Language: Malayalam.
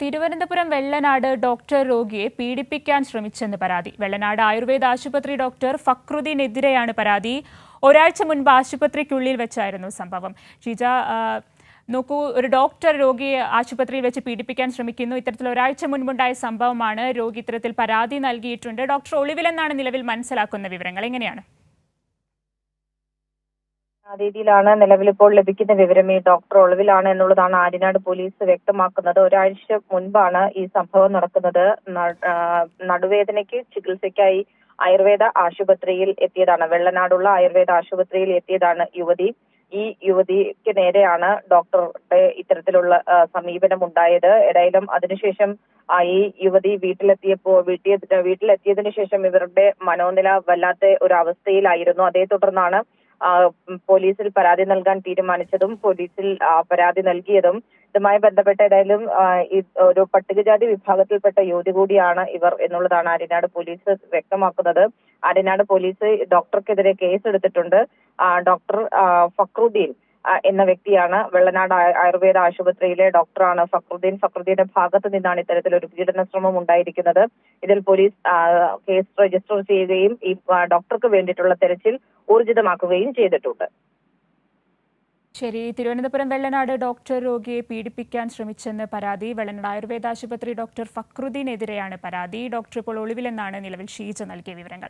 തിരുവനന്തപുരം വെള്ളനാട് ഡോക്ടർ രോഗിയെ പീഡിപ്പിക്കാൻ ശ്രമിച്ചെന്ന് പരാതി. വെള്ളനാട് ആയുർവേദ ആശുപത്രി ഡോക്ടർ ഫക്രുദ്ദീനെതിരെയാണ് പരാതി. ഒരാഴ്ച മുൻപ് ആശുപത്രിക്കുള്ളിൽ വെച്ചായിരുന്നു സംഭവം. ഷീജ, നോക്കൂ, ഒരു ഡോക്ടർ രോഗിയെ ആശുപത്രിയിൽ വെച്ച് പീഡിപ്പിക്കാൻ ശ്രമിക്കുന്നു. ഇത്തരത്തിൽ ഒരാഴ്ച മുൻപുണ്ടായ സംഭവമാണ്. രോഗി ഇത്തരത്തിൽ പരാതി നൽകിയിട്ടുണ്ട്. ഡോക്ടർ ഒളിവിലെന്നാണ് നിലവിൽ മനസ്സിലാക്കുന്ന വിവരങ്ങൾ. എങ്ങനെയാണ്? രീതിയിലാണ് നിലവിലിപ്പോൾ ലഭിക്കുന്ന വിവരം. ഈ ഡോക്ടർ ഒളിവിലാണ് എന്നുള്ളതാണ് ആര്യനാട് പോലീസ് വ്യക്തമാക്കുന്നത്. ഒരാഴ്ച മുൻപാണ് ഈ സംഭവം നടക്കുന്നത്. നടുവേദനയ്ക്ക് ചികിത്സയ്ക്കായി ആയുർവേദ ആശുപത്രിയിൽ എത്തിയതാണ്. വെള്ളനാടുള്ള ആയുർവേദ ആശുപത്രിയിൽ എത്തിയതാണ് യുവതി. ഈ യുവതിക്ക് നേരെയാണ് ഡോക്ടറുടെ ഇത്തരത്തിലുള്ള സമീപനം ഉണ്ടായത്. ഏതായാലും അതിനുശേഷം ഈ യുവതി വീട്ടിലെത്തിയതിനു ശേഷം ഇവരുടെ മനോനില വല്ലാത്ത ഒരു അവസ്ഥയിലായിരുന്നു. അതേ തുടർന്നാണ് പോലീസിൽ പരാതി നൽകാൻ തീരുമാനിച്ചതും പോലീസിൽ പരാതി നൽകിയതും. ഇതുമായി ബന്ധപ്പെട്ട ഏതായാലും ഒരു പട്ടികജാതി വിഭാഗത്തിൽപ്പെട്ട യുവതി കൂടിയാണ് ഇവർ എന്നുള്ളതാണ് ആര്യനാട് പോലീസ് വ്യക്തമാക്കുന്നത്. ആര്യനാട് പോലീസ് ഡോക്ടർക്കെതിരെ കേസെടുത്തിട്ടുണ്ട്. ഡോക്ടർ ഫക്രുദ്ദീൻ എന്ന വ്യക്തിയാണ്. വെള്ളനാട് ആയുർവേദ ആശുപത്രിയിലെ ഡോക്ടറാണ് ഫക്രുദ്ദീൻ. ഫക്രുദ്ദീന്റെ ഭാഗത്ത് നിന്നാണ് ഇത്തരത്തിലൊരു പീഡന ശ്രമം ഉണ്ടായിരിക്കുന്നത്. ഇതിൽ പോലീസ് കേസ് രജിസ്റ്റർ ചെയ്യുകയും ഈ ഡോക്ടർക്ക് വേണ്ടിയിട്ടുള്ള തെരച്ചിൽ ഊർജിതമാക്കുകയും ചെയ്തിട്ടുണ്ട്. ശരി. തിരുവനന്തപുരം വെള്ളനാട് ഡോക്ടർ രോഗിയെ പീഡിപ്പിക്കാൻ ശ്രമിച്ചെന്ന് പരാതി. വെള്ളനാട് ആയുർവേദ ആശുപത്രി ഡോക്ടർ ഫക്രുദ്ദീനെതിരെയാണ് പരാതി. ഡോക്ടർ ഇപ്പോൾ ഒളിവിലെന്നാണ് നിലവിൽ ഷീജ നൽകിയ വിവരങ്ങൾ.